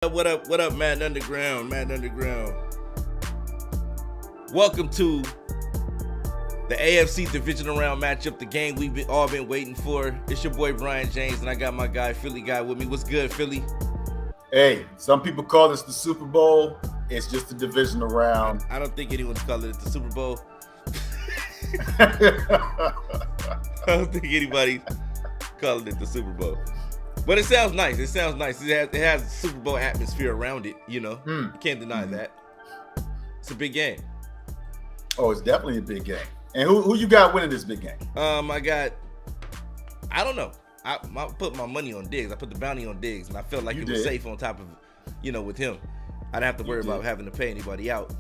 What up, Madden Underground? Madden Underground. Welcome to the AFC Divisional Round matchup, the game we've all been waiting for. It's your boy Brian James, and I got my guy Philly guy with me. What's good, Philly? Hey, some people call this the Super Bowl. It's just a divisional round. I don't think anyone's calling it the Super Bowl. I don't think anybody's calling it the Super Bowl. But it sounds nice. It has a Super Bowl atmosphere around it, you know. You can't deny that. It's a big game. Oh, it's definitely a big game. And who you got winning this big game? I don't know. I put my money on Diggs. I put the bounty on Diggs, and I felt like it was safe on top of, with him. I didn't have to worry about having to pay anybody out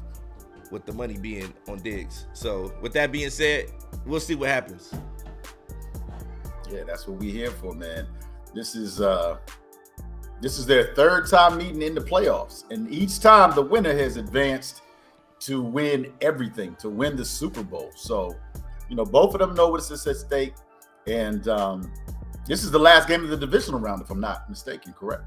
with the money being on Diggs. So with that being said, we'll see what happens. Yeah, that's what we're here for, man. This is their third time meeting in the playoffs, and each time the winner has advanced to win everything, to win the Super Bowl. So, both of them know what's at stake, and this is the last game of the divisional round, if I'm not mistaken. Correct?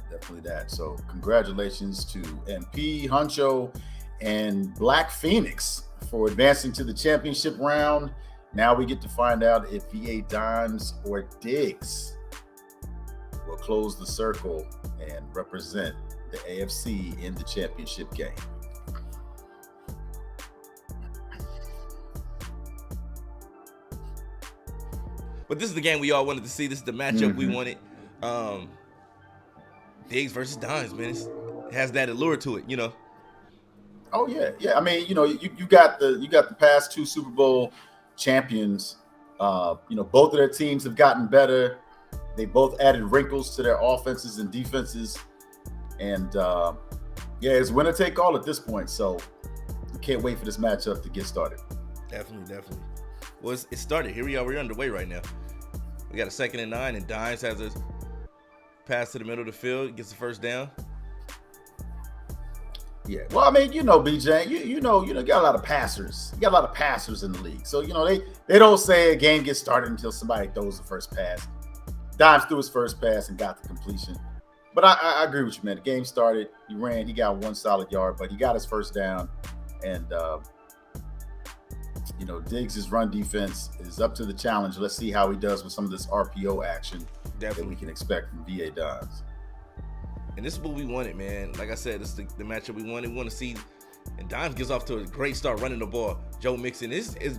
Definitely that. So congratulations to MP, Huncho, and Black Phoenix for advancing to the championship round. Now we get to find out if VA Dimes or Diggs will close the circle and represent the AFC in the championship game. But this is the game we all wanted to see. This is the matchup we wanted. Diggs versus Dimes, man. It has that allure to it, Oh yeah. I mean, you got the past two Super Bowl champions. Both of their teams have gotten better. They both added wrinkles to their offenses and defenses, and it's winner take all at this point. So you can't wait for this matchup to get started. Definitely. Well, it started. Here we are. We're underway right now. We got a 2nd and 9, and Dimes has a pass to the middle of the field, gets the first down. Yeah, well, I mean, BJ, you got a lot of passers. You got a lot of passers in the league. So, they don't say a game gets started until somebody throws the first pass. Dimes threw his first pass and got the completion. But I agree with you, man. The game started. He ran. He got one solid yard, but he got his first down. And, Diggs' run defense is up to the challenge. Let's see how he does with some of this RPO action that we can expect from VA Dimes. And this is what we wanted, man. Like I said, this is the matchup we wanted. We want to see. And Dimes gets off to a great start running the ball. Joe Mixon.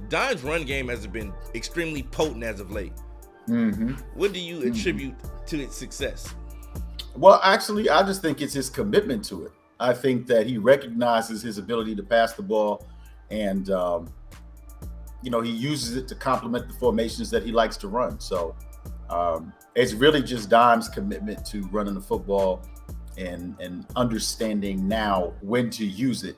Dimes' run game has been extremely potent as of late. What do you attribute to its success? Well, actually, I just think it's his commitment to it. I think that he recognizes his ability to pass the ball, and he uses it to complement the formations that he likes to run. So it's really just Dimes' commitment to running the football and understanding now when to use it.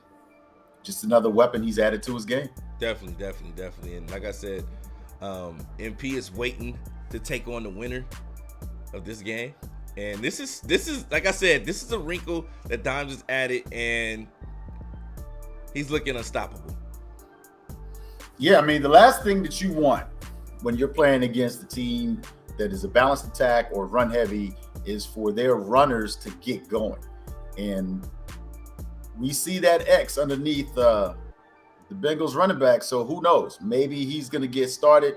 Just another weapon he's added to his game. Definitely. And like I said, MP is waiting to take on the winner of this game. And this is like I said, this is a wrinkle that Dimes has added, and he's looking unstoppable. Yeah, I mean, the last thing that you want when you're playing against a team that is a balanced attack or run heavy is for their runners to get going. And we see that X underneath the Bengals running back. So who knows? Maybe he's going to get started.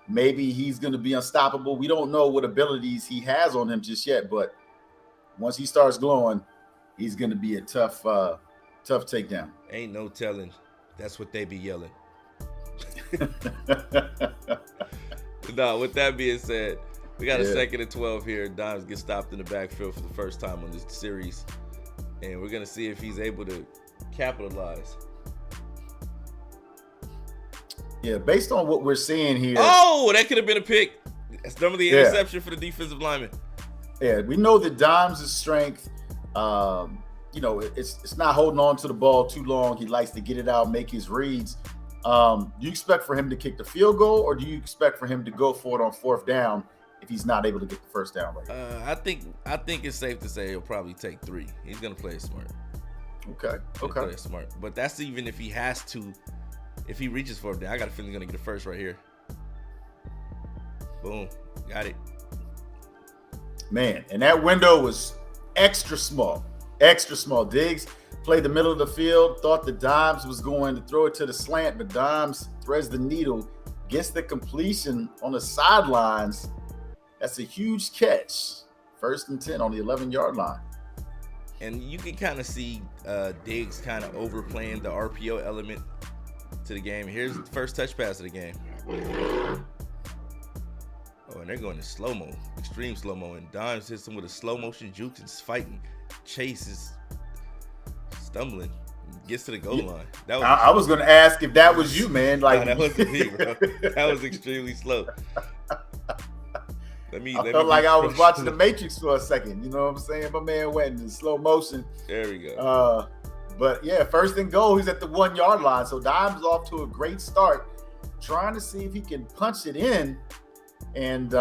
Maybe he's going to be unstoppable. We don't know what abilities he has on him just yet, but once he starts glowing, he's going to be a tough takedown. Ain't no telling. That's what they be yelling. No, with that being said, we got a 2nd and 12 here. Dimes gets stopped in the backfield for the first time on this series, and we're gonna see if he's able to capitalize. Yeah, based on what we're seeing here. Oh, that could have been a pick. That's normally the interception for the defensive lineman. Yeah, we know that Dimes' strength. It's not holding on to the ball too long. He likes to get it out, make his reads. Do you expect for him to kick the field goal, or do you expect for him to go for it on 4th down if he's not able to get the first down right? I think it's safe to say he'll probably take 3. He's gonna play it smart. Okay. That's smart. But that's even if he has to. If he reaches for it, then I got a feeling he's gonna get a first right here. Boom, got it. Man, and that window was extra small. Extra small. Diggs played the middle of the field, thought the Dimes was going to throw it to the slant, but Dimes threads the needle, gets the completion on the sidelines. That's a huge catch. 1st and 10 on the 11-yard line. And you can kind of see Diggs kind of overplaying the RPO element to the game. Here's the first touch pass of the game. Oh, and they're going to slow-mo, extreme slow-mo. And Dimes hits him with a slow-motion juke and fighting. Chase is stumbling. Gets to the goal line. I was going to ask if that was you, man. Like, that wasn't me, bro. That was extremely slow. I felt like I was watching The Matrix for a second. You know what I'm saying? My man went in slow motion. There we go. But yeah, 1st and goal. He's at the 1-yard line. So Dimes off to a great start, trying to see if he can punch it in. And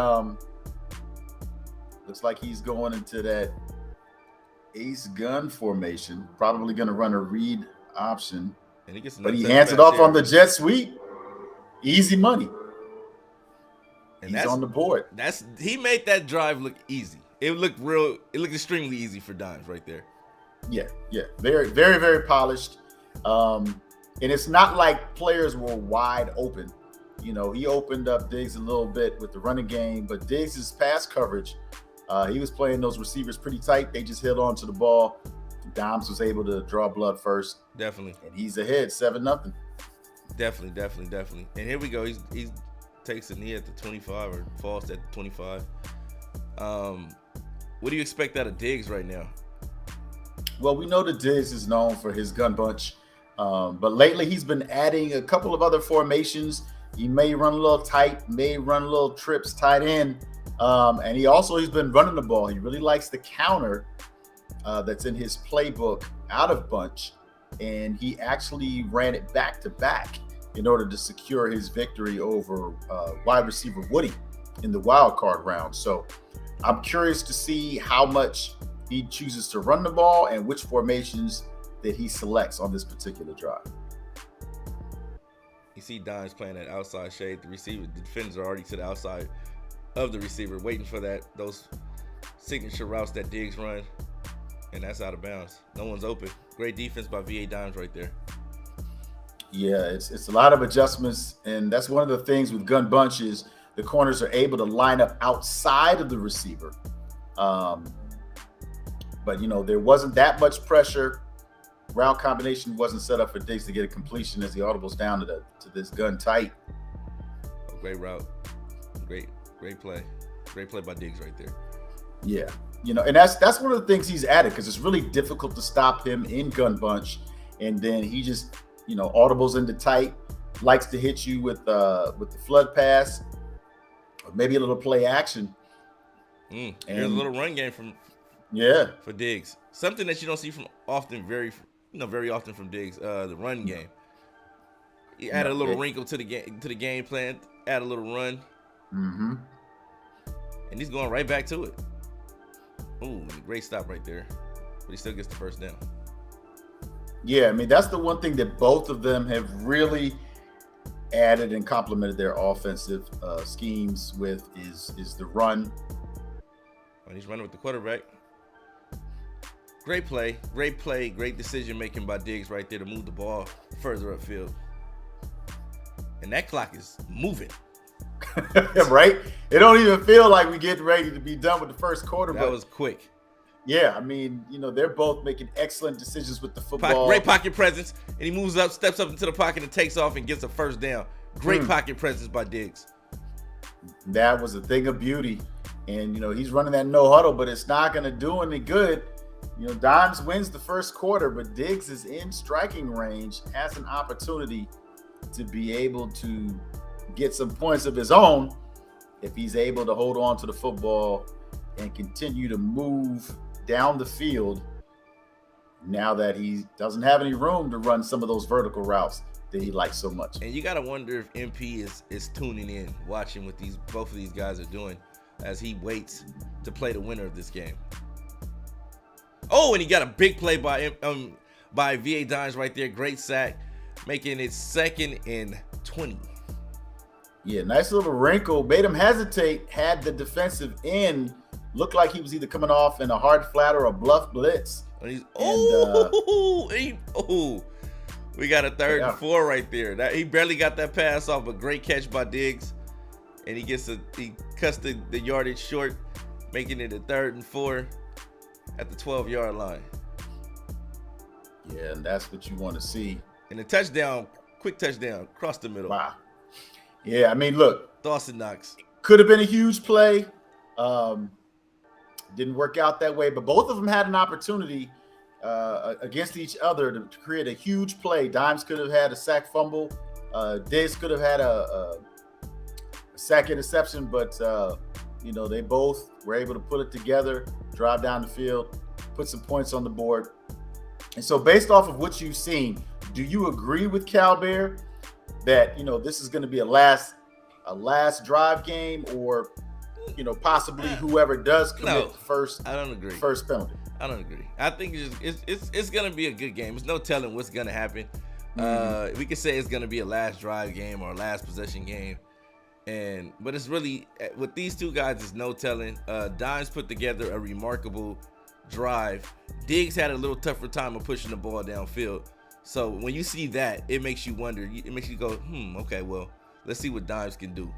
looks like he's going into that ace gun formation. Probably going to run a read option. And he hands it off on the jet sweep. Easy money. And he's on the board. He made that drive look easy. It looked extremely easy for Dimes right there. Yeah. Very, very, very polished. And it's not like players were wide open. You know, he opened up Diggs a little bit with the running game, but Diggs' pass coverage, he was playing those receivers pretty tight. They just held on to the ball. Dimes was able to draw blood first. Definitely. And he's ahead, 7-0. Definitely. And here we go. He's takes a knee at the 25 or falls at the 25. What do you expect out of Diggs right now? Well, we know that Diggs is known for his gun bunch, but lately he's been adding a couple of other formations. He may run a little tight, may run a little trips tight end, and he's been running the ball. He really likes the counter that's in his playbook out of bunch, and he actually ran it back to back in order to secure his victory over wide receiver Woody in the wild card round. So I'm curious to see how much he chooses to run the ball and which formations that he selects on this particular drive. You see Dimes playing that outside shade. The defenders are already to the outside of the receiver, waiting for those signature routes that Diggs run, and that's out of bounds. No one's open. Great defense by VA Dimes right there. Yeah, it's a lot of adjustments, and that's one of the things with gun bunch is the corners are able to line up outside of the receiver. But, there wasn't that much pressure. Route combination wasn't set up for Diggs to get a completion as he audibles down to this gun tight. Oh, great route. Great play. Great play by Diggs right there. Yeah. And that's one of the things he's added because it's really difficult to stop him in gun bunch. And then he just audibles into tight, likes to hit you with the flood pass, or maybe a little play action. And a little run game for Diggs. Something that you don't see very often from Diggs. The run game. He added a little wrinkle to the game plan. Add a little run. Mm-hmm. And he's going right back to it. Ooh, great stop right there. But he still gets the first down. Yeah, that's the one thing that both of them have really added and complemented their offensive schemes with is the run. And he's running with the quarterback. Great play, great decision making by Diggs right there to move the ball further upfield. And that clock is moving. Right? It don't even feel like we get ready to be done with the first quarter. That was quick. Yeah, they're both making excellent decisions with the football. Great pocket presence, and he moves up, steps up into the pocket and takes off and gets a first down. Great pocket presence by Diggs. That was a thing of beauty. And, he's running that no huddle, but it's not going to do any good. Dimes wins the first quarter, but Diggs is in striking range, has an opportunity to be able to get some points of his own if he's able to hold on to the football and continue to move down the field now that he doesn't have any room to run some of those vertical routes that he likes so much. And you got to wonder if MP is tuning in, watching what both of these guys are doing as he waits to play the winner of this game. Oh, and he got a big play by by VA Dimes right there. Great sack, making it 2nd and 20. Yeah, nice little wrinkle. Made him hesitate. Had the defensive end look like he was either coming off in a hard flat or a bluff blitz. We got a 3rd and 4 right there. He barely got that pass off, but great catch by Diggs. And he cuts the yardage short, making it a 3rd and 4 at the 12-yard line. Yeah, and that's what you want to see. And a touchdown, quick touchdown, across the middle. Wow. Yeah, I mean, look. Dawson Knox. Could have been a huge play. Didn't work out that way, but both of them had an opportunity against each other to create a huge play. Dimes could have had a sack fumble. Diggs could have had a sack interception, but they both were able to put it together, drive down the field, put some points on the board. And so based off of what you've seen, do you agree with Cal Bear that, this is going to be a last drive game, or, possibly whoever does commit the first? I don't agree. First penalty. I don't agree. I think it's going to be a good game. There's no telling what's going to happen. We could say it's going to be a last drive game or a last possession game. But it's really, with these two guys, there's no telling. Dimes put together a remarkable drive. Diggs had a little tougher time of pushing the ball downfield. So when you see that, it makes you wonder. It makes you go, okay, well, let's see what Dimes can do.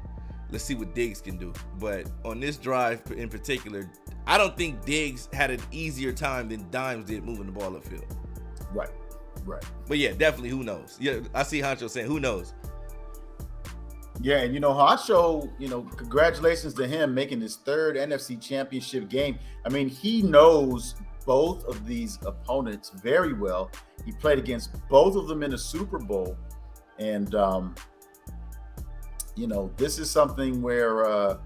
Let's see what Diggs can do. But on this drive in particular, I don't think Diggs had an easier time than Dimes did moving the ball upfield. Right. But yeah, definitely, who knows? Yeah, I see Honcho saying, who knows? Yeah, and Honcho, congratulations to him making his 3rd NFC Championship game. I mean, he knows both of these opponents very well. He played against both of them in a Super Bowl. And, this is something where,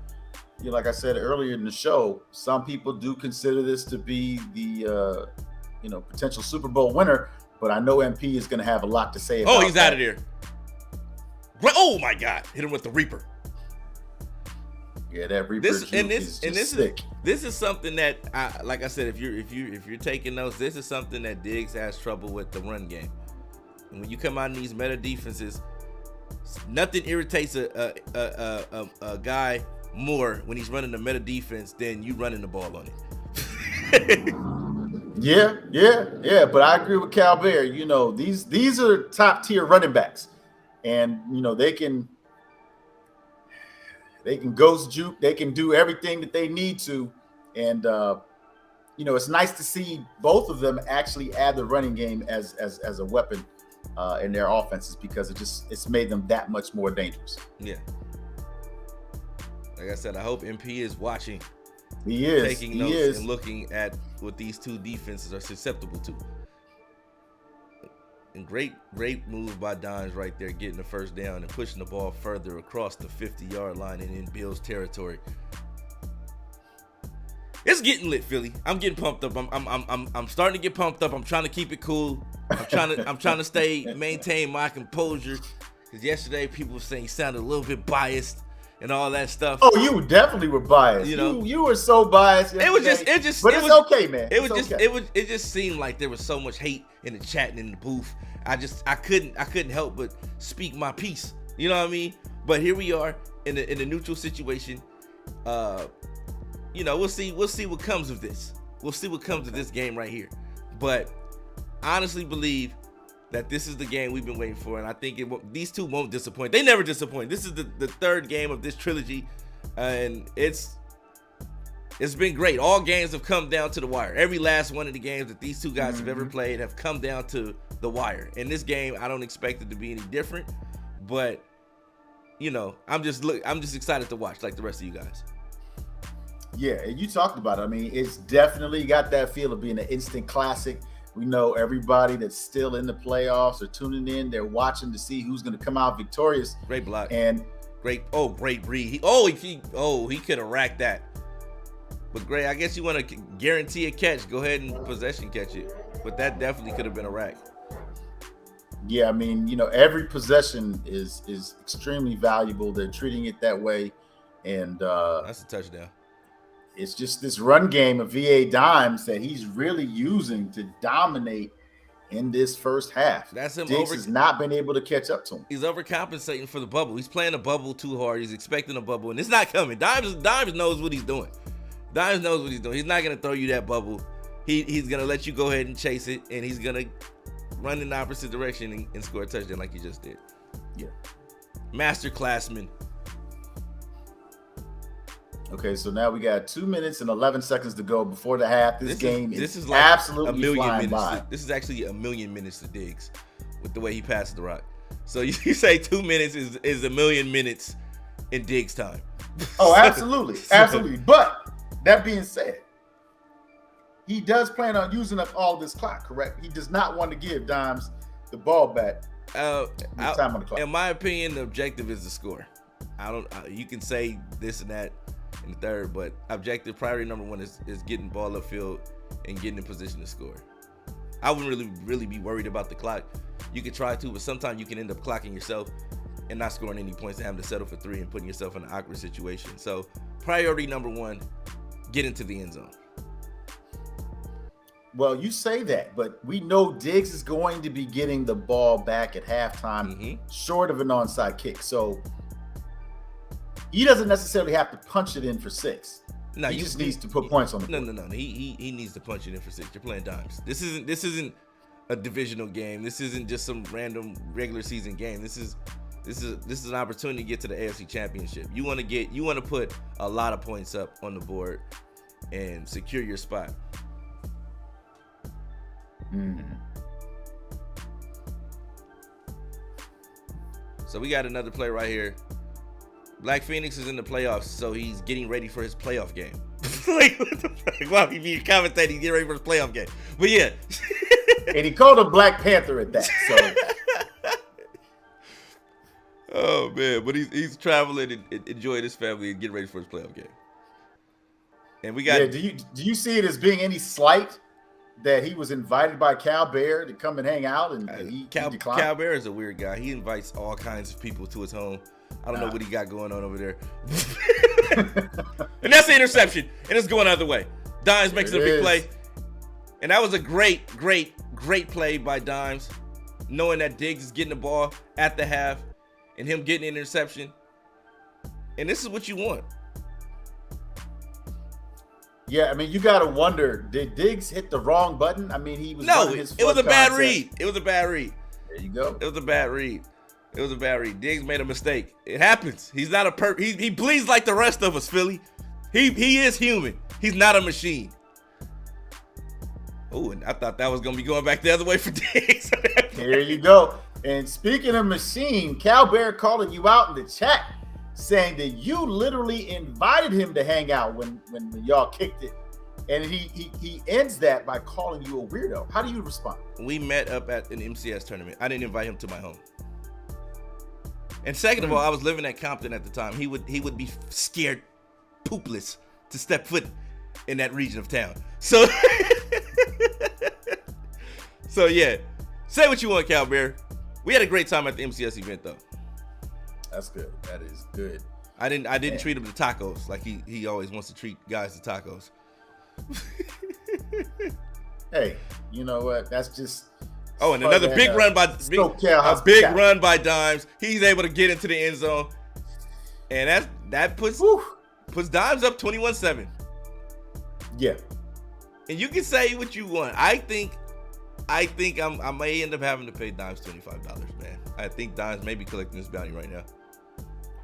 like I said earlier in the show, some people do consider this to be the, potential Super Bowl winner. But I know MP is going to have a lot to say about he's out of there. Oh my God! Hit him with the Reaper. Yeah, that Reaper is sick. This is something that, like I said, if you're taking notes, this is something that Diggs has trouble with, the run game. And when you come out in these meta defenses, nothing irritates a guy more when he's running the meta defense than you running the ball on it. Yeah. But I agree with Cal Bear. These are top tier running backs. And they can ghost juke, they can do everything that they need to, and it's nice to see both of them actually add the running game as a weapon in their offenses, because it's made them that much more dangerous. Yeah, like I said, I hope MP is watching. He is taking notes and looking at what these two defenses are susceptible to. And great move by Dimes right there, getting the first down and pushing the ball further across the 50-yard line and in Bills territory. It's getting lit, Philly. I'm getting pumped up. I'm starting to get pumped up. I'm trying to keep it cool. I'm trying to maintain my composure. Because yesterday people were saying he sounded a little bit biased and all that stuff. Oh, you definitely were biased. You were so biased yesterday. It's okay, man. It just seemed like there was so much hate in the chat and in the booth. I couldn't help but speak my piece. You know what I mean? But here we are in a neutral situation. We'll see what comes of this. We'll see what comes of this game right here. But I honestly believe that this is the game we've been waiting for, and I think these two won't disappoint. They never disappoint. This is the 3rd game of this trilogy, and it's been great. All games have come down to the wire. Every last one of the games that these two guys have ever played have come down to the wire. In this game, I don't expect it to be any different, but I'm just excited to watch like the rest of you guys. Yeah, and you talked about it. I mean, it's definitely got that feel of being an instant classic. We know everybody that's still in the playoffs are tuning in. They're watching to see who's going to come out victorious. Great block. And great read. He could have racked that. But Gray, I guess you want to guarantee a catch. Go ahead and possession catch it. But that definitely could have been a rack. Yeah, I mean, every possession is extremely valuable. They're treating it that way. And that's a touchdown. It's just this run game of VA Dimes that he's really using to dominate in this first half. That's him. Diggs has not been able to catch up to him. He's overcompensating for the bubble. He's playing the bubble too hard. He's expecting a bubble, and it's not coming. Dimes knows what he's doing. Dimes knows what he's doing. He's not gonna throw you that bubble. He's gonna let you go ahead and chase it, and he's gonna run in the opposite direction and score a touchdown like you just did. Yeah. Masterclassman. Okay, so now we got 2 minutes and 11 seconds to go before the half. This game is like absolutely a million flying minutes. by. This is actually a million minutes to Diggs with the way he passes the rock. So you say 2 minutes is a million minutes in Diggs time. Oh, absolutely. Absolutely. But that being said, he does plan on using up all this clock, correct? He does not want to give Dimes the ball back. Time on the clock. In my opinion, the objective is to score. You can say this and that in the third, but objective priority number one is getting ball upfield and getting in position to score. I wouldn't really be worried about the clock. You could try to, but sometimes you can end up clocking yourself and not scoring any points and having to settle for 3 and putting yourself in an awkward situation. So priority number one, get into the end zone. Well, you say that, but we know Diggs is going to be getting the ball back at halftime, short of an onside kick. So he doesn't necessarily have to punch it in for 6. No, he just needs to put points on the board. No. He needs to punch it in for 6. You're playing Dimes. This isn't a divisional game. This isn't just some random regular season game. This is an opportunity to get to the AFC Championship. You want to put a lot of points up on the board and secure your spot. So we got another play right here. Black Phoenix is in the playoffs, so he's getting ready for his playoff game. Like, what the fuck? Wow, he be commentating, he's getting ready for his playoff game. But yeah. And he called a Black Panther at that. So. Oh man, but he's traveling and enjoying his family and getting ready for his playoff game. And we got. Yeah, do you see it as being any slight that he was invited by Cal Bear to come and hang out and he declined? Cal Bear is a weird guy. He invites all kinds of people to his home. I don't know what he got going on over there. And that's the interception. And it's going the other way. Dimes makes a big play. And that was a great play by Dimes, knowing that Diggs is getting the ball at the half and him getting an interception. And this is what you want. Yeah, I mean, you got to wonder, did Diggs hit the wrong button? I mean, he was it was a bad read. It was a bad read. There you go. It was a bad read. Diggs made a mistake. It happens. He's not a he bleeds like the rest of us, Philly. He is human. He's not a machine. Oh, and I thought that was going to be going back the other way for Diggs. There you go. And speaking of machine, Cal Bear calling you out in the chat, saying that you literally invited him to hang out when y'all kicked it. And he ends that by calling you a weirdo. How do you respond? We met up at an MCS tournament. I didn't invite him to my home. And second of all, I was living at Compton at the time. He would be scared poopless to step foot in that region of town. So so yeah. Say what you want, Cal Bear. We had a great time at the MCS event though. That's good. That is good. I didn't treat him to tacos like he always wants to treat guys to tacos. Hey, you know what? That's just. Oh, and another big run by run by Dimes. He's able to get into the end zone, and that puts Dimes up 21-7. Yeah. And you can say what you want. I think I may end up having to pay Dimes $25, man. I think Dimes may be collecting this bounty right now.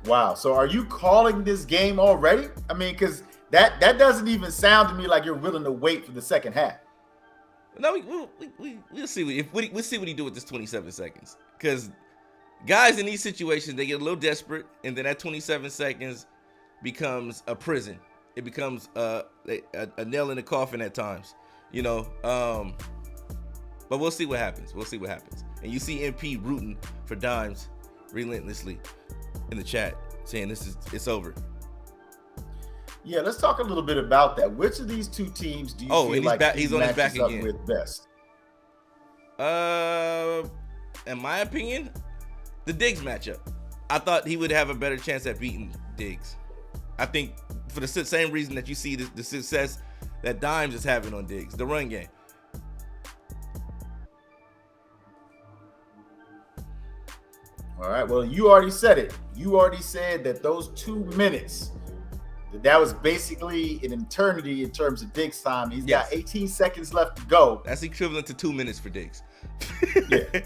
Wow. So are you calling this game already? I mean, because that doesn't even sound to me like you're willing to wait for the second half. No, we'll see. We'll see what he do with this 27 seconds. Because guys in these situations, they get a little desperate, and then that 27 seconds becomes a prison. It becomes a nail in the coffin at times, you know. But we'll see what happens. And you see MP rooting for Dimes relentlessly in the chat, saying it's over. Yeah, let's talk a little bit about that. Which of these two teams do you feel like he's on his back again with best? In my opinion, the Diggs matchup. I thought he would have a better chance at beating Diggs. I think for the same reason that you see the success that Dimes is having on Diggs, the run game. All right. Well, you already said it. You already said that those 2 minutes, that was basically an eternity in terms of Diggs' time. He's got 18 seconds left to go. That's equivalent to 2 minutes for Diggs. Yeah.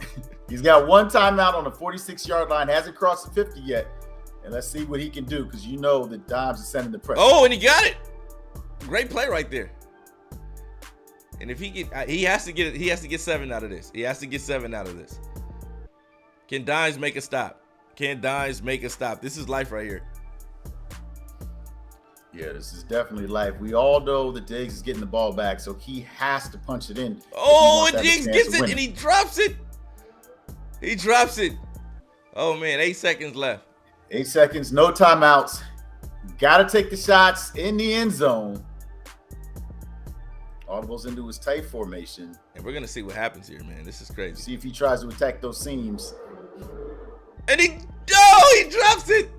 He's got one timeout on the 46-yard line. Hasn't crossed the 50 yet. And let's see what he can do, because you know that Dimes is sending the pressure. Oh, and he got it. Great play right there. And if he has to get 7 out of this. He has to get 7 out of this. Can Dimes make a stop? Can Dimes make a stop? This is life right here. Yeah, this is definitely life. We all know that Diggs is getting the ball back, so he has to punch it in. Oh, and Diggs gets it, and he drops it. He drops it. Oh, man, 8 seconds left. 8 seconds, no timeouts. Got to take the shots in the end zone. All goes into his tight formation. And we're going to see what happens here, man. This is crazy. See if he tries to attack those seams. And he drops it.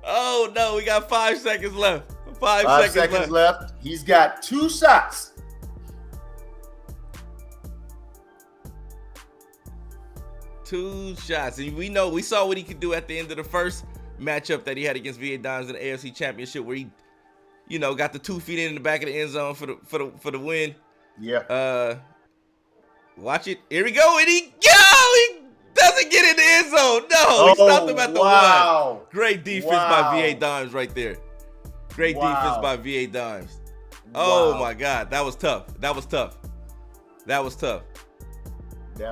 Oh, no, we got 5 seconds left. 5 seconds left. He's got 2 shots. Two shots. And we saw what he could do at the end of the first matchup that he had against VA Dimes in the AFC Championship, where he, got the 2 feet in the back of the end zone for the win. Yeah. Watch it. Here we go. And he doesn't get in the end zone. No, he stopped him at the 1. Great defense by VA Dimes right there. Great defense by VA Dimes. Oh my God, that was tough. That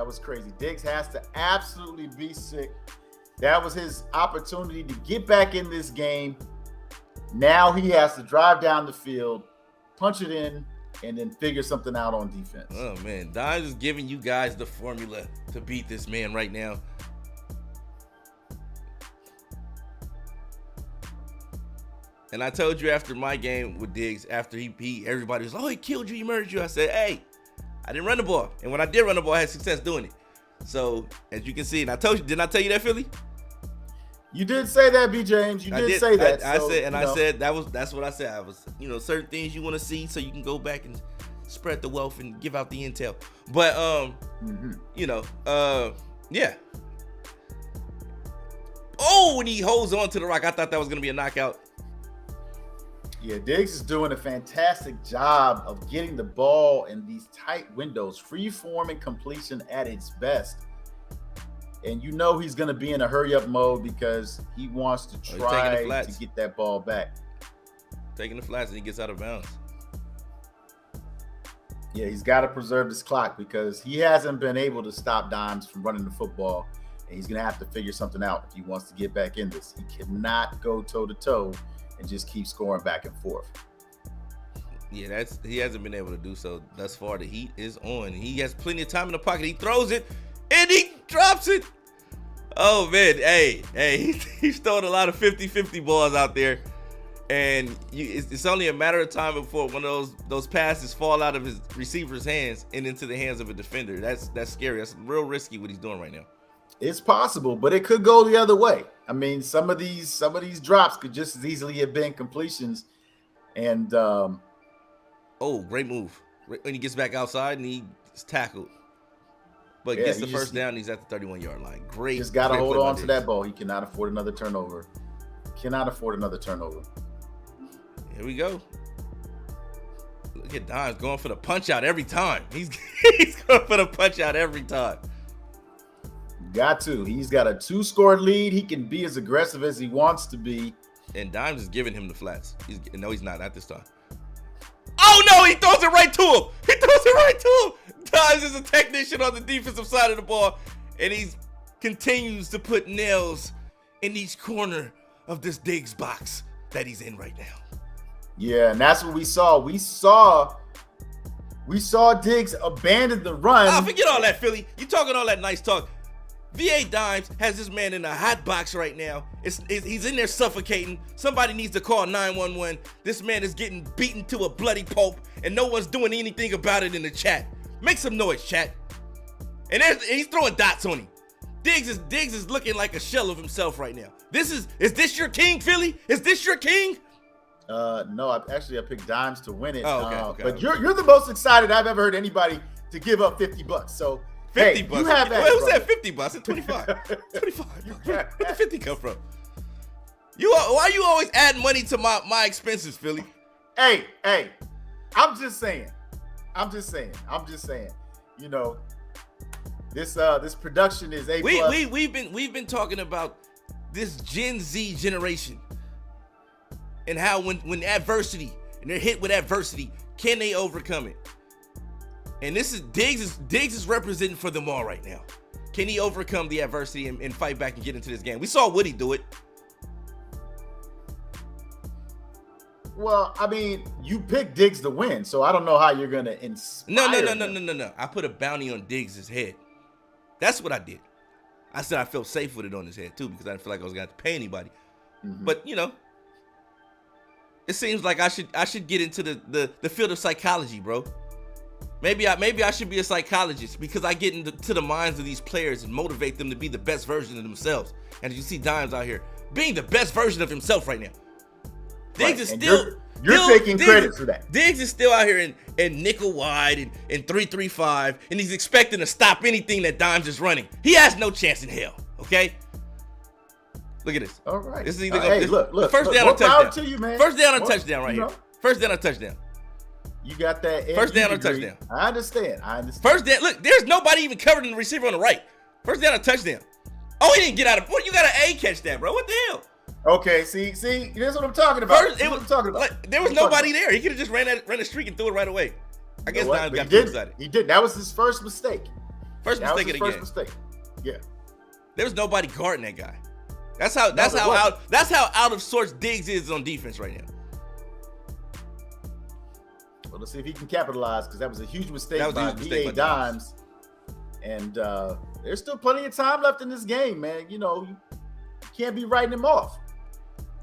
was crazy. Diggs has to absolutely be sick. That was his opportunity to get back in this game. Now he has to drive down the field, punch it in, and then figure something out on defense. Oh, man. Dimes is giving you guys the formula to beat this man right now. And I told you after my game with Diggs, after everybody was, he killed you, he murdered you. I said, hey, I didn't run the ball. And when I did run the ball, I had success doing it. So, as you can see, and I told you, didn't I tell you that, Philly? You did say that, B. James. You did say that. I said that's what I said. I was, certain things you want to see so you can go back and spread the wealth and give out the intel. But yeah. Oh, and he holds on to the rock. I thought that was gonna be a knockout. Yeah, Diggs is doing a fantastic job of getting the ball in these tight windows, free form and completion at its best. And he's going to be in a hurry-up mode because he wants to try to get that ball back. Taking the flats and he gets out of bounds. Yeah, he's got to preserve this clock because he hasn't been able to stop Dimes from running the football. And he's going to have to figure something out if he wants to get back in this. He cannot go toe-to-toe and just keep scoring back and forth. Yeah, he hasn't been able to do so thus far. The heat is on. He has plenty of time in the pocket. He throws it, and he drops it. Oh, man. Hey, he's throwing a lot of 50-50 balls out there. And it's only a matter of time before one of those passes fall out of his receiver's hands and into the hands of a defender. That's scary. That's real risky what he's doing right now. It's possible, but it could go the other way. I mean, some of these drops could just as easily have been completions. And great move. When he gets back outside and he's tackled. But gets the first down, he's at the 31-yard line. Great. Just got to hold on to that ball. He cannot afford another turnover. Here we go. Look at Dimes going for the punch out every time. He's going for the punch out every time. Got to. He's got a 2-score lead. He can be as aggressive as he wants to be. And Dimes is giving him the flats. No, he's not this time. Oh, no, he throws it right to him. Dimes is a technician on the defensive side of the ball, and he continues to put nails in each corner of this Diggs box that he's in right now. Yeah, and that's what we saw. We saw Diggs abandon the run. Oh, forget all that, Philly. You talking all that nice talk. VA Dimes has this man in a hot box right now. He's in there suffocating. Somebody needs to call 911. This man is getting beaten to a bloody pulp, and no one's doing anything about it in the chat. Make some noise, chat. And he's throwing dots on him. Diggs is looking like a shell of himself right now. Is this your king, Philly? Is this your king? No, I picked Dimes to win it. Oh, okay. But you're the most excited I've ever heard anybody to give up $50. So 50 Hey, bucks. you have that, Who brother. said 50 bucks? It's 25. 25. Where the 50 come from? Why you always add money to my expenses, Philly? Hey, I'm just saying. You know, this production is A+. We've been talking about this Gen Z generation and how when adversity and they're hit with adversity, can they overcome it? And this is Diggs is representing for them all right now. Can he overcome the adversity and fight back and get into this game? We saw Woody do it. Well, I mean, you picked Diggs to win, so I don't know how you're gonna inspire. No. I put a bounty on Diggs' head. That's what I did. I said I felt safe with it on his head too because I didn't feel like I was gonna have to pay anybody. Mm-hmm. But it seems like I should get into the field of psychology, bro. Maybe I should be a psychologist because I get into the minds of these players and motivate them to be the best version of themselves. And you see Dimes out here being the best version of himself right now. Diggs is still you're taking credit for that. Diggs is still out here in nickel wide and 3-3-5, and he's expecting to stop anything that Dimes is running. He has no chance in hell. Okay. Look at this. All right. This is either look. First down or touchdown. To you, man. First down or touchdown right here. First down or touchdown. You got that. First down or touchdown. I understand. First down. Look, there's nobody even covering the receiver on the right. First down or touchdown. Oh, he didn't get out of it. You got an A catch that, bro. What the hell? Okay, see, that's what I'm talking about. There was nobody there. He could have just ran a streak and threw it right away. I guess Dimes got too excited. He did. That was his first mistake. First mistake of the game. Mistake. Yeah. There was nobody guarding that guy. That's how out of sorts Diggs is on defense right now. Well, let's see if he can capitalize because that was a huge mistake by D.A. Dimes. And there's still plenty of time left in this game, man. You can't be writing him off.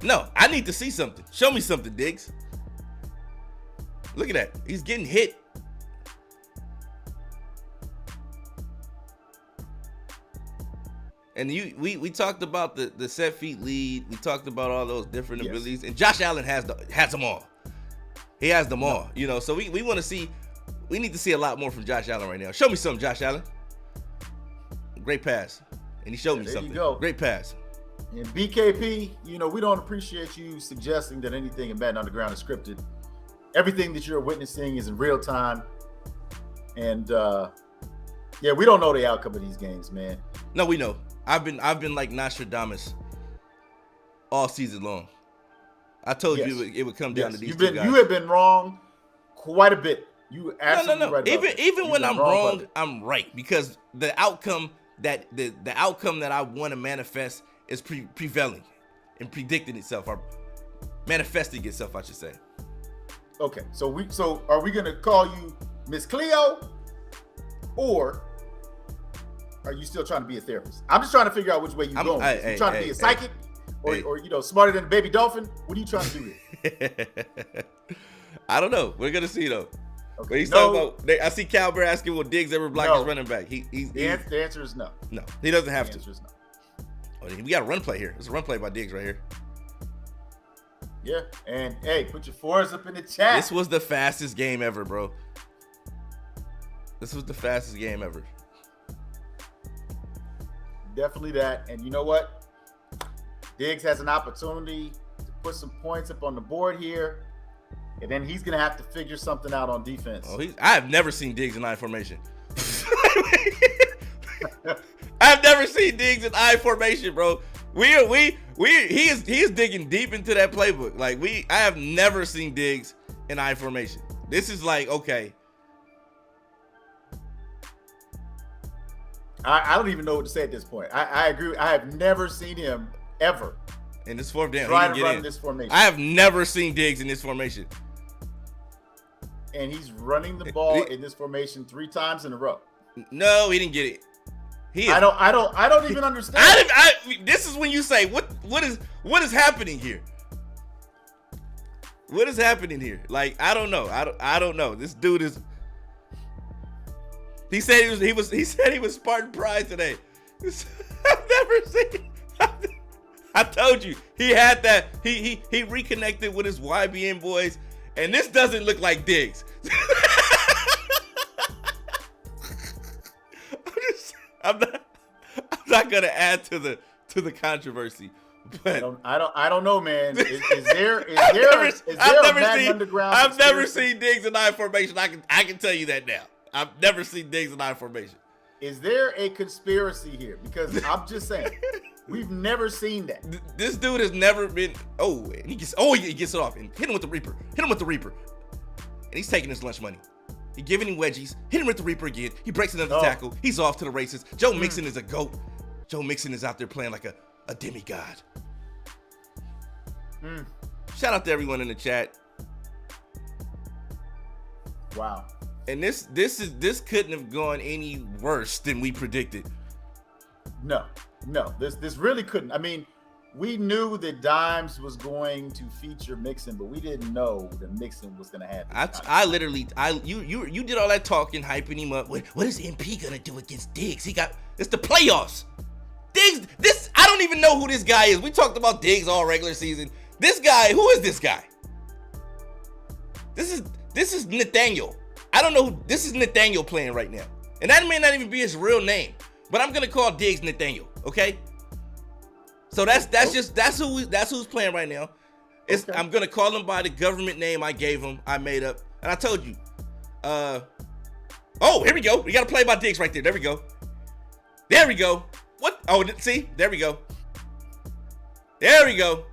No, I need to see something. Show me something, Diggs. Look at that. He's getting hit. And we talked about the set feet lead. We talked about all those different abilities. And Josh Allen has them all. He has them all. So we want to see. We need to see a lot more from Josh Allen right now. Show me something, Josh Allen. Great pass. And he showed me something. You go. Great pass. And BKP, we don't appreciate you suggesting that anything in Madden Underground is scripted. Everything that you're witnessing is in real time. And we don't know the outcome of these games, man. No, we know. I've been like Nostradamus all season long. I told you it would come down to these two guys. You have been wrong quite a bit. You absolutely no. Right. Even when I'm wrong, I'm right because the outcome that the outcome that I want to manifest is prevailing and predicting itself or manifesting itself, I should say. Okay, so are we gonna call you Miss Cleo, or are you still trying to be a therapist? I'm just trying to figure out which way you're going. You trying to be a psychic, or smarter than a baby dolphin? What are you trying to do here? I don't know. We're gonna see though. Okay. He's talking about. I see Cal Bear asking, "Will Diggs ever block his running back?" The answer is no. No, he doesn't have to. The answer is no. Oh, we got a run play here. There's a run play by Diggs right here. Yeah, and hey, put your fours up in the chat. This was the fastest game ever, bro. This was the fastest game ever. Definitely that. And you know what? Diggs has an opportunity to put some points up on the board here. And then he's going to have to figure something out on defense. Oh, I have never seen Diggs in I formation. I've never seen Diggs in I formation, bro. He is digging deep into that playbook. I have never seen Diggs in I formation. This is like, okay. I don't even know what to say at this point. I agree. I have never seen him ever. In this fourth down, try to run this formation. I have never seen Diggs in this formation. And he's running the ball in this formation 3 times in a row. No, he didn't get it. I don't even understand. This is when you say what is happening here? What is happening here? I don't know. I don't know. This dude is. He said he was Spartan Pride today. I've never seen. I told you he had that. He reconnected with his YBN boys, and this doesn't look like Diggs. not gonna add to the controversy. But I don't know, man. Is there a Madden Underground? I've never seen Diggs in I formation. I can tell you that now. I've never seen Diggs in I formation. Is there a conspiracy here? Because I'm just saying, we've never seen that. This dude has never been. He gets it off and hit him with the Reaper. And he's taking his lunch money. He giving him wedgies. Hit him with the Reaper again. He breaks another tackle. He's off to the races. Joe Mixon is a GOAT. Joe Mixon is out there playing like a demigod. Shout out to everyone in the chat. Wow. And this couldn't have gone any worse than we predicted. No. This really couldn't. I mean, we knew that Dimes was going to feature Mixon, but we didn't know that Mixon was going to have. You did all that talking, hyping him up. What is MP gonna do against Diggs? It's the playoffs. Diggs, I don't even know who this guy is. We talked about Diggs all regular season. This guy, who is this guy? This is Nathaniel. I don't know. This is Nathaniel playing right now, and that may not even be his real name. But I'm gonna call Diggs Nathaniel. Okay. So that's who's playing right now. Okay. I'm gonna call him by the government name I gave him. I made up, and I told you. Here we go. We got to play by Diggs right there. There we go. There we go. What? Oh, see? There we go. There we go.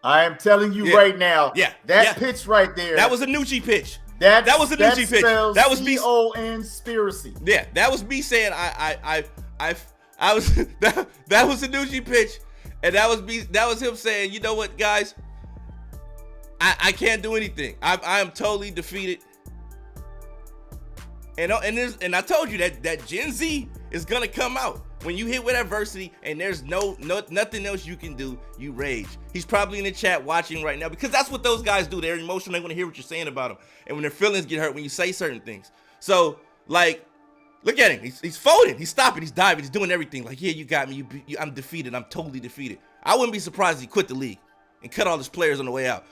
I am telling you right now. Yeah. That pitch right there. That was a Nucci pitch. That was a Nucci pitch. That was me. conspiracy. Yeah, that was me saying I was that was a Nucci pitch, and that was me. That was him saying, you know what, guys, I can't do anything. I am totally defeated. And I told you that Gen Z is gonna come out when you hit with adversity and there's nothing else you can do. You rage. He's probably in the chat watching right now because that's what those guys do. They're emotional. They want to hear what you're saying about them, and when their feelings get hurt when you say certain things. So like, look at him. He's folding. He's stopping. He's diving. He's doing everything. Like, yeah, you got me. I'm defeated. I'm totally defeated. I wouldn't be surprised if he quit the league and cut all his players on the way out.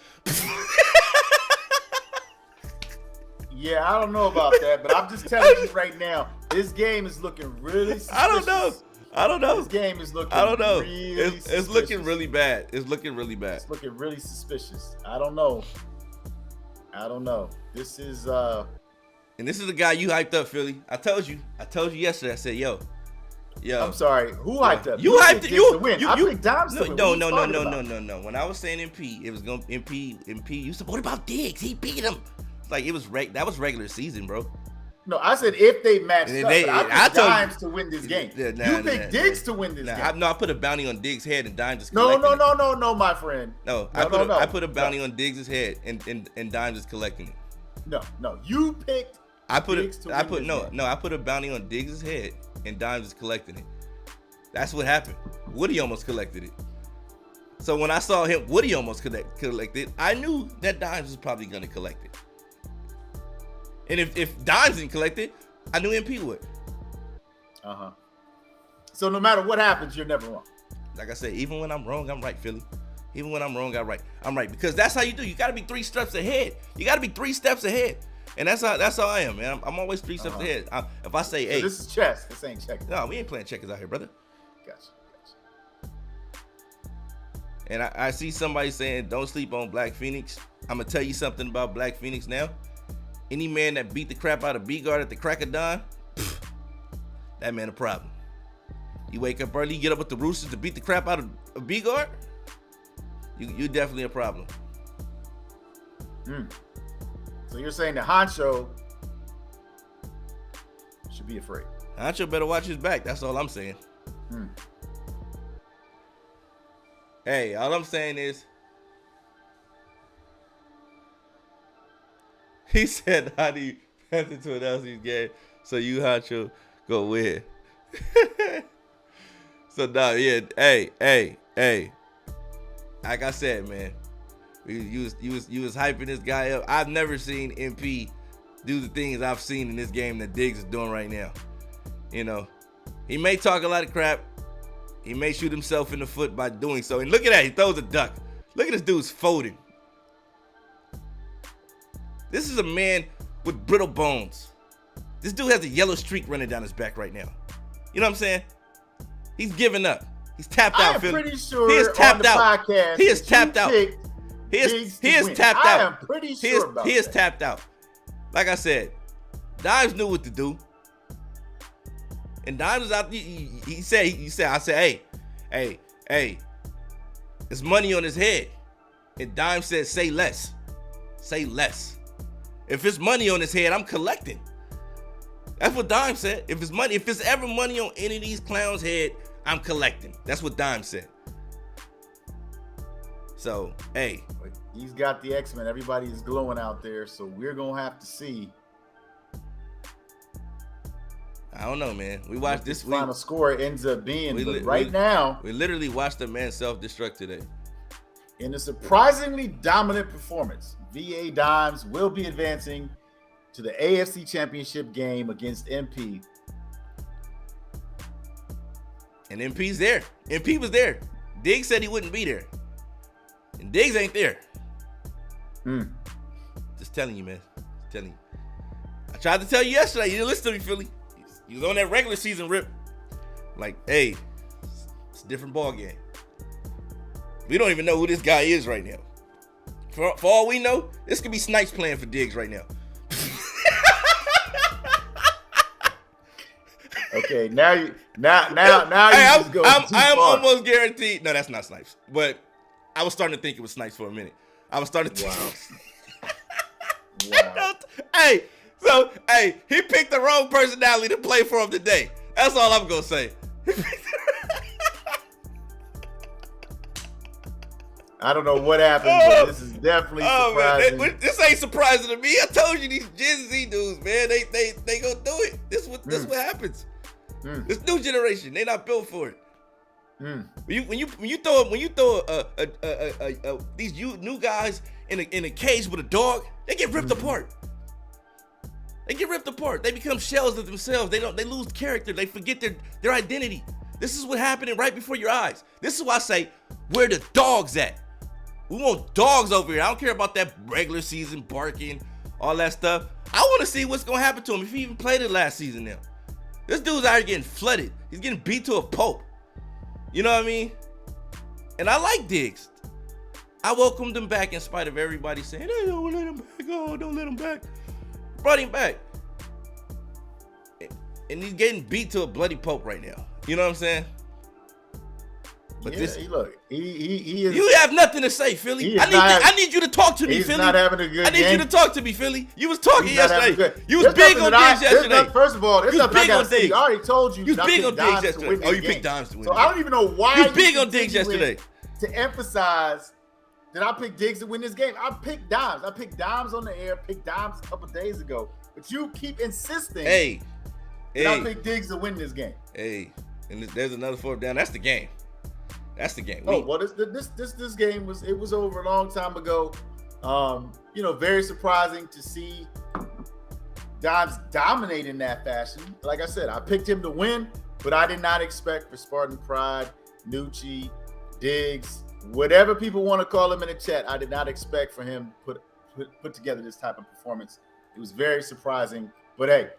Yeah, I don't know about that, but I'm just telling you right now, this game is looking really suspicious. I don't know. This game is looking really it's looking really bad. It's looking really bad. It's looking really suspicious. I don't know. This is And this is the guy you hyped up, Philly. I told you yesterday. I said, yo. I'm sorry. Who hyped up? You hyped it. You win. I picked Dimes to win. No. When I was saying MP, it was going MP. You said, what about Diggs? He beat him. Like it was that was regular season, bro. No, I said if they matched up. I picked Dimes to win this game. You picked Diggs to win this game. I put a bounty on Diggs' head and Dimes is collecting it. No, my friend. I put a bounty on Diggs' head and Dimes is collecting it. No, you picked. I put a bounty on Diggs' head and Dimes is collecting it. That's what happened. Woody almost collected it. So when I saw him, Woody almost collected, I knew that Dimes was probably gonna collect it. And if Dimes didn't collect it, I knew MP would. So no matter what happens, you're never wrong. Like I said, even when I'm wrong, I'm right, Philly. Even when I'm wrong, I'm right. Because that's how you do. You got to be 3 steps ahead. And that's how I am, man. I'm always 3 steps ahead. If I say, hey. So this is chess. This ain't checkers. No, we ain't playing checkers out here, brother. Gotcha. And I see somebody saying, don't sleep on Black Phoenix. I'm going to tell you something about Black Phoenix now. Any man that beat the crap out of B-Guard at the crack of dawn, that man a problem. You wake up early, you get up with the Roosters to beat the crap out of B-Guard, you definitely a problem. So you're saying that Honcho should be afraid. Honcho better watch his back. That's all I'm saying. Hey, all I'm saying is, he said, how do you pass it to announce these games so you, Honcho, go win? So, no, yeah, hey. Like I said, man, you was hyping this guy up. I've never seen MP do the things I've seen in this game that Diggs is doing right now. You know, he may talk a lot of crap. He may shoot himself in the foot by doing so. And look at that, he throws a duck. Look at this dude's folding. This is a man with brittle bones. This dude has a yellow streak running down his back right now. You know what I'm saying? He's given up. He's tapped out. I'm Philly. pretty sure he is tapped on the out. podcast He is tapped out. He is tapped out. I am pretty sure about that. He is tapped out. Like I said, Dimes knew what to do. And Dimes was out. He said, I said, hey, it's money on his head. And Dimes said, say less. Say less. If it's money on his head, I'm collecting. That's what Dimes said. If it's ever money on any of these clowns' head, I'm collecting. That's what Dimes said. So, hey. He's got the X-Men. Everybody is glowing out there, so we're going to have to see. I don't know, man. We watched this week. Final score ends up being, now. We literally watched a man self-destruct today. In a surprisingly dominant performance, VA Dimes will be advancing to the AFC Championship game against MP. And MP's there. MP was there. Diggs said he wouldn't be there. And Diggs ain't there. Just telling you, man. Just telling you. I tried to tell you yesterday. You didn't listen to me, Philly. You was on that regular season rip. Like, hey, it's a different ball game. We don't even know who this guy is right now. For all we know, this could be Snipes playing for Diggs right now. Okay, now you just go too I'm far. almost guaranteed. No, that's not Snipes. But I was starting to think it was Snipes for a minute. I was starting to. Wow. Hey, he picked the wrong personality to play for him today. That's all I'm gonna say. I don't know what happened, but this is definitely surprising. Man, this ain't surprising to me. I told you these Gen Z dudes, man, they gonna do it. This what happens. This new generation, they not built for it. When you throw these new guys in a cage with a dog, they get ripped apart. They get ripped apart. They become shells of themselves. They lose character. They forget their identity. This is what happening right before your eyes. This is why I say, where the dogs at? We want dogs over here. I don't care about that regular season barking, all that stuff. I want to see what's going to happen to him if he even played it last season now. This dude's out here getting flooded. He's getting beat to a pulp. You know what I mean? And I like Diggs. I welcomed him back in spite of everybody saying, hey, don't let him back. Oh, don't let him back. Brought him back. And he's getting beat to a bloody pulp right now. You know what I'm saying? But he is. You have nothing to say, Philly. I need you to talk to me, he's Philly. Not having a good I need game. you to talk to me, Philly. You was talking yesterday. You was big on Diggs yesterday. First of all, there's nothing I gotta say. I already told you. You was big on Diggs yesterday. Oh, you picked Dimes to win. So I don't even know why you was big on Diggs yesterday. To emphasize that I picked Diggs to win this game. I picked Dimes. I picked Dimes on the air. Picked Dimes a couple days ago. But you keep insisting. Hey. I picked Diggs to win this game. Hey, and there's another fourth down. That's the game. That's the game. Well, this game was over a long time ago. Very surprising to see Dimes dominate in that fashion. Like I said, I picked him to win, but I did not expect for Spartan Pride, Nucci, Diggs, whatever people want to call him in the chat. I did not expect for him to put together this type of performance. It was very surprising, but hey.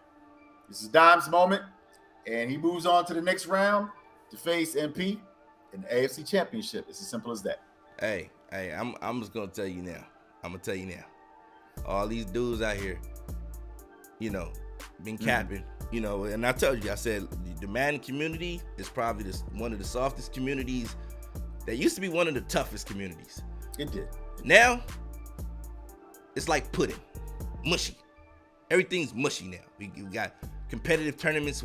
This is Dimes' moment, and he moves on to the next round to face MP in the AFC Championship. It's as simple as that. Hey, I'm just gonna tell you now. I'm gonna tell you now. All these dudes out here, been capping, and I told you, I said the Madden community is probably one of the softest communities. That used to be one of the toughest communities. It did. Now, it's like pudding, mushy. Everything's mushy now. We got competitive tournaments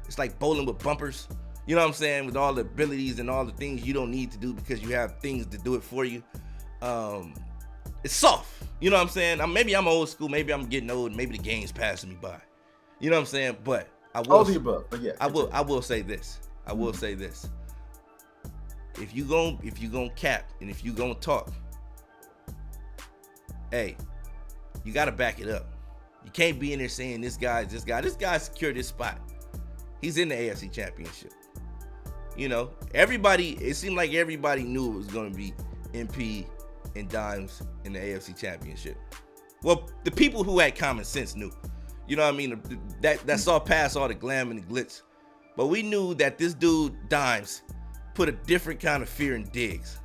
it's like bowling with bumpers. You know what I'm saying? With all the abilities and all the things you don't need to do because you have things to do it for you. It's soft. You know what I'm saying? Maybe I'm old school. Maybe I'm getting old. Maybe the game's passing me by. You know what I'm saying? But I will. All the above. But yeah. I will say this. I will say this. If you gonna cap and if you gonna talk, hey, you gotta back it up. You can't be in there saying this guy secured this spot. He's in the AFC Championship. It seemed like everybody knew it was going to be MP and Dimes in the AFC Championship. Well, the people who had common sense knew. You know what I mean? That saw past all the glam and the glitz but we knew that this dude, Dimes, put a different kind of fear in Diggs.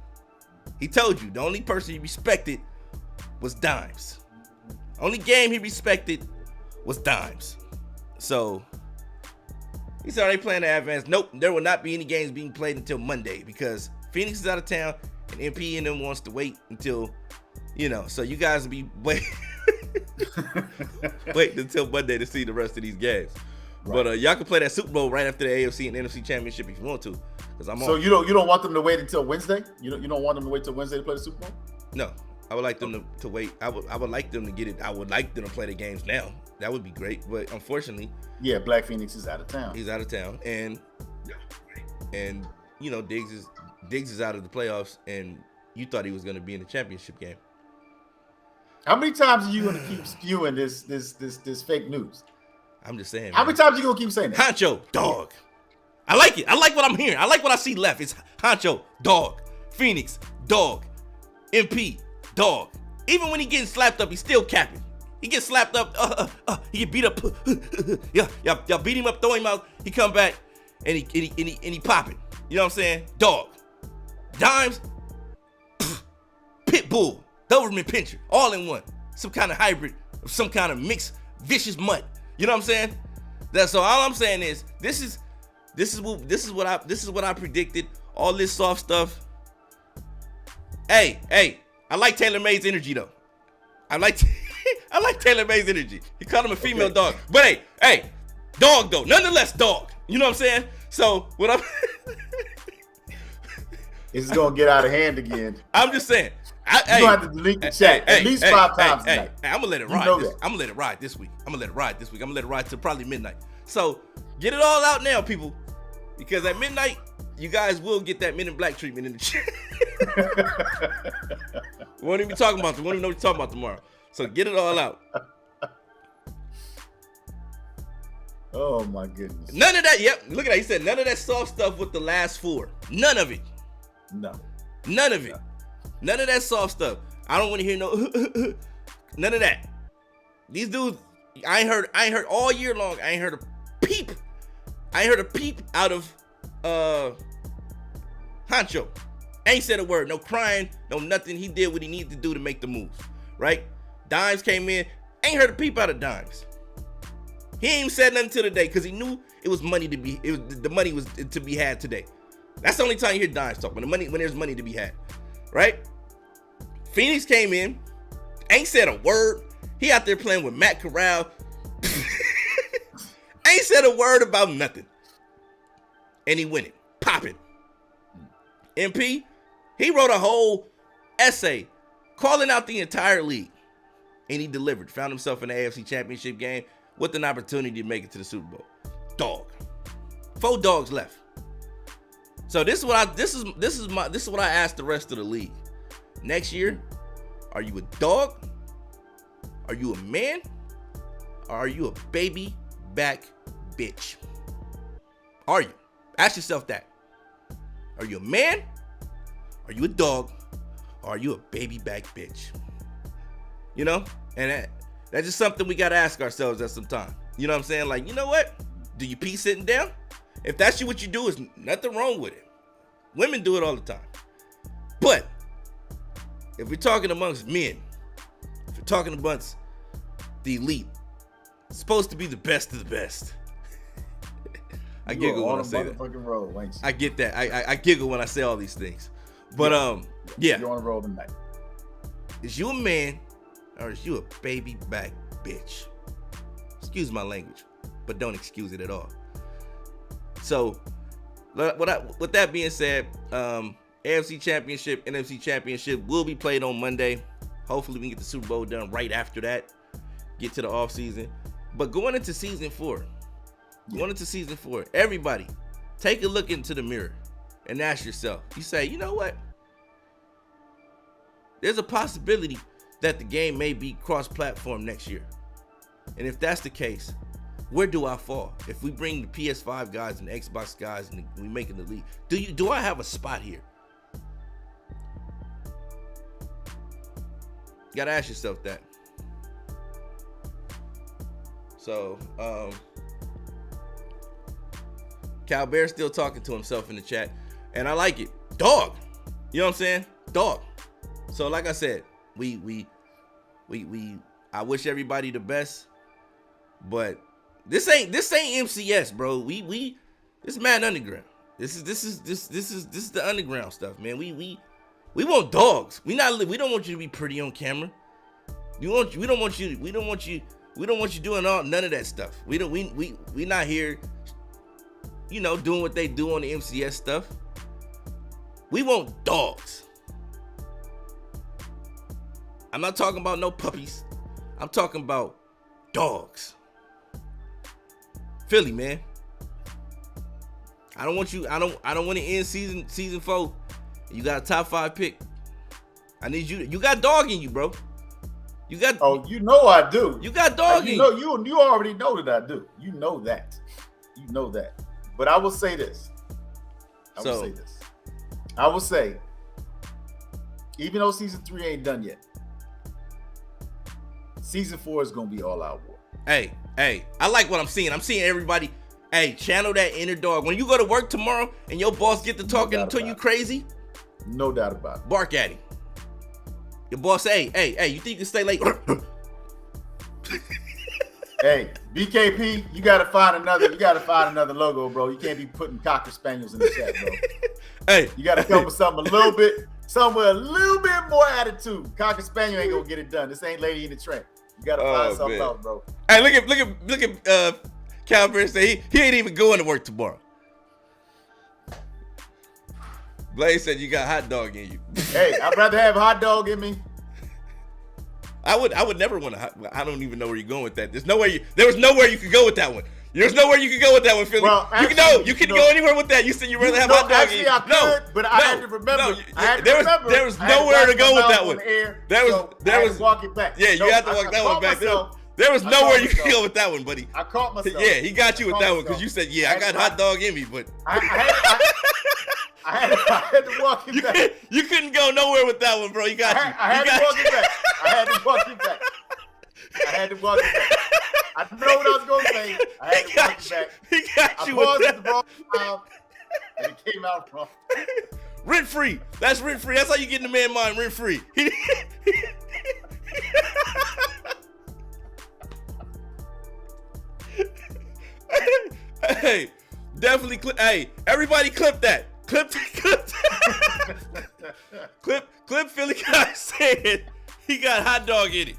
He told you the only person he respected was Dimes. Only game he respected was Dimes. So he said, are they playing the advance? Nope, there will not be any games being played until Monday because Phoenix is out of town and MP and them wants to wait until, so you guys will be waiting until Monday to see the rest of these games. Right. But y'all can play that Super Bowl right after the AFC and NFC Championship if you want to. So you don't want them to wait until Wednesday? You don't want them to wait till Wednesday to play the Super Bowl? No, I would like them to wait. I would like them to get it. I would like them to play the games now. That would be great. But unfortunately, yeah, Black Phoenix is out of town. He's out of town, and Diggs is out of the playoffs, and you thought he was going to be in the championship game. How many times are you going to keep spewing this fake news? I'm just saying. How many times are you going to keep saying that? Honcho, dog. I like it. I like what I'm hearing. I like what I see left. It's Honcho, dog. Phoenix, dog. MP, dog. Even when he getting slapped up, he's still capping. He gets slapped up. He get beat up. Y'all beat him up, throw him out. He come back and he popping. You know what I'm saying? Dog. Dimes. Pitbull. Doberman Pinscher. All in one. Some kind of hybrid of some kind of mixed vicious mutt. You know what I'm saying? That's all I'm saying is this is what I predicted. All this soft stuff. Hey, I like Taylor May's energy though. I like Taylor May's energy. He called him a female dog. But hey, dog though. Nonetheless, dog. You know what I'm saying? So what I'm This is gonna get out of hand again. I'm just saying. You're gonna have to delete the chat at least 5 times tonight. I'm gonna let it ride. I'm gonna let it ride this week. I'm gonna let it ride till probably midnight. So get it all out now, people. Because at midnight, you guys will get that Men in Black treatment in the chat. We won't even be talking about it. We won't even know what you're talking about tomorrow. So get it all out. Oh my goodness. None of that. Yep. Look at that. He said none of that soft stuff with the last 4. None of it. No. None of it. None of that soft stuff. I don't want to hear no none of that. These dudes, I ain't heard all year long. I ain't heard a peep. I ain't heard a peep out of Honcho. Ain't said a word. No crying, no nothing. He did what he needed to do to make the moves. Right? Dimes came in. Ain't heard a peep out of Dimes. He ain't even said nothing till today because he knew it was money to be. The money was to be had today. That's the only time you hear Dimes talk. When there's money to be had. Right? Phoenix came in, ain't said a word. He out there playing with Matt Corral. Ain't said a word about nothing. And he winning, popping. MP, he wrote a whole essay calling out the entire league. And he delivered. Found himself in the AFC Championship game with an opportunity to make it to the Super Bowl. Dog. 4 dogs left. So this is what I asked the rest of the league. Next year, are you a dog? Are you a man? Or are you a baby back bitch? Are you? Ask yourself that. Are you a man? Are you a dog? Or are you a baby back bitch? You know? And that's just something we got to ask ourselves at some time. You know what I'm saying? Like, you know what? Do you pee sitting down? If that's what you do, there's nothing wrong with it. Women do it all the time. But if we're talking amongst men, if we're talking amongst the elite, it's supposed to be the best of the best. I giggle when I say that. Roll, ain't you? I get that. I giggle when I say all these things. But yeah. You're on a roll tonight. Is you a man or is you a baby back bitch? Excuse my language, but don't excuse it at all. So, with that being said, AFC Championship, NFC Championship will be played on Monday. Hopefully we can get the Super Bowl done right after that. Get to the offseason. But going into season 4, everybody, take a look into the mirror and ask yourself. You say, you know what? There's a possibility that the game may be cross-platform next year. And if that's the case, where do I fall? If we bring the PS5 guys and the Xbox guys and we make it the league, do I have a spot here? You gotta ask yourself that. So, Cal Bear's still talking to himself in the chat, and I like it. Dog. You know what I'm saying? Dog. So like I said, we I wish everybody the best, but this ain't MCS, bro. We this is Madden Underground. This is the underground stuff, man. We want dogs. We don't want you to be pretty on camera. We don't want you doing none of that stuff. We not here, doing what they do on the MCS stuff. We want dogs. I'm not talking about no puppies. I'm talking about dogs. Philly, man. I don't want to end season 4. You got a top 5 pick. I need you. You got dog in you, bro. You got. Oh, I do. You got dog in you. You already know that I do. You know that. But I will say this. I will say, even though season 3 ain't done yet, season 4 is gonna be all out war. Hey, I like what I'm seeing. I'm seeing everybody. Hey, channel that inner dog. When you go to work tomorrow and your boss get to talking until you crazy, no doubt about it. Bark at him. Your boss say, hey, you think you can stay late? Hey, BKP, you gotta find another logo, bro. You can't be putting Cocker Spaniels in the chat, bro. Hey, you gotta come with something a little bit more attitude. Cocker Spaniel ain't gonna get it done. This ain't Lady in the Tramp. You gotta find something else, bro. Hey, look at Calvin say he ain't even going to work tomorrow. Blaze said you got hot dog in you. Hey, I'd rather have hot dog in me. I would never want to. I don't even know where you're going with that. There was nowhere you could go with that one. There's nowhere you could go with that one, Philly. Well, actually, you can go anywhere with that. You said you'd rather have hot dog in you. I could, but I had to remember. There was nowhere to go with that one. There was walk it back. Yeah, you had to walk that one back. There was nowhere you could go with that one, buddy. I caught myself. Yeah, he got you with that one because you said, I got hot dog in me, but I had to walk it back. You couldn't go nowhere with that one, bro. You got you. I had to walk it back. I had to walk it back. I know what I was going to say. I had to walk it back. He got you with that. The wrong time, and it came out wrong. Rent free. That's rent free. That's how you get in the man mind. Rent free. Hey, definitely clip. Hey, everybody clip that. Clip Philly guy saying he got hot dog in it.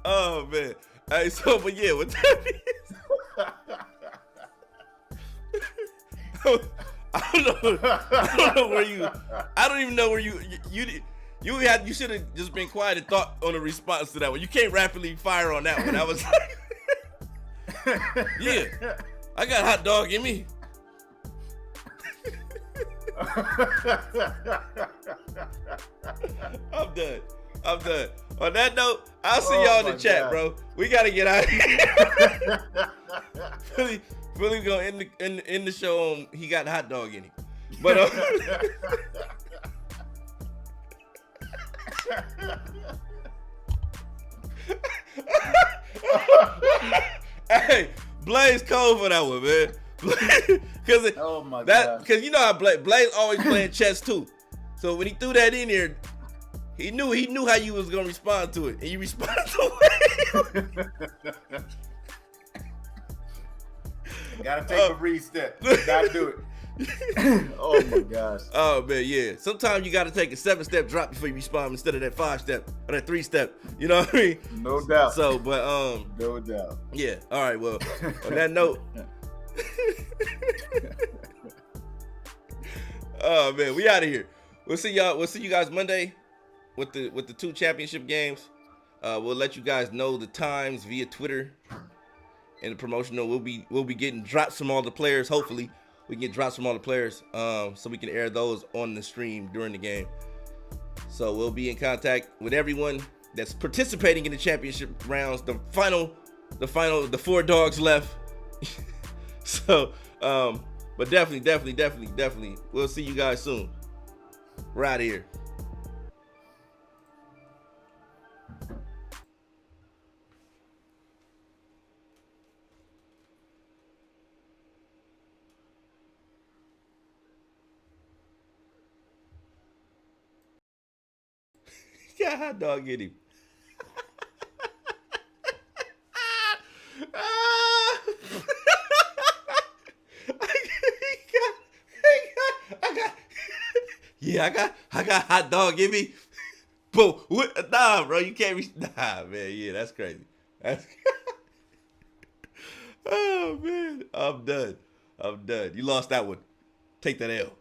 Oh man. Hey, so but yeah, what that is. I don't even know where you should have just been quiet and thought on a response to that one. You can't rapidly fire on that one. I was like, yeah, I got hot dog in me. I'm done. On that note, I'll see y'all in the chat, bro. We gotta get out of here. Philly gonna end the show on he got hot dog in him. But hey, Blaze cold for that one, man. Because you know how Blaze always playing chess too. So when he threw that in there, he knew how you was gonna respond to it, and you responded to it. Gotta take a breathe step. Gotta do it. Oh my gosh. Oh man, yeah. Sometimes you gotta take a 7-step drop before you respond instead of that 5-step or that 3-step. You know what I mean? No doubt. So, but no doubt. Yeah. All right. Well, on that note. Oh man, we out of here. We'll see you guys Monday with the 2 championship games. We'll let you guys know the times via Twitter and the promotional. We'll be getting drops from all the players. Hopefully, we can get drops from all the players, so we can air those on the stream during the game. So we'll be in contact with everyone that's participating in the championship rounds. The 4 dogs left. So, but definitely, we'll see you guys soon. We're out of here. got hot dog in him. I got hot dog in me. Bro, nah, bro, you can't nah, man, yeah, that's crazy. That's oh man, I'm done. You lost that one. Take that L.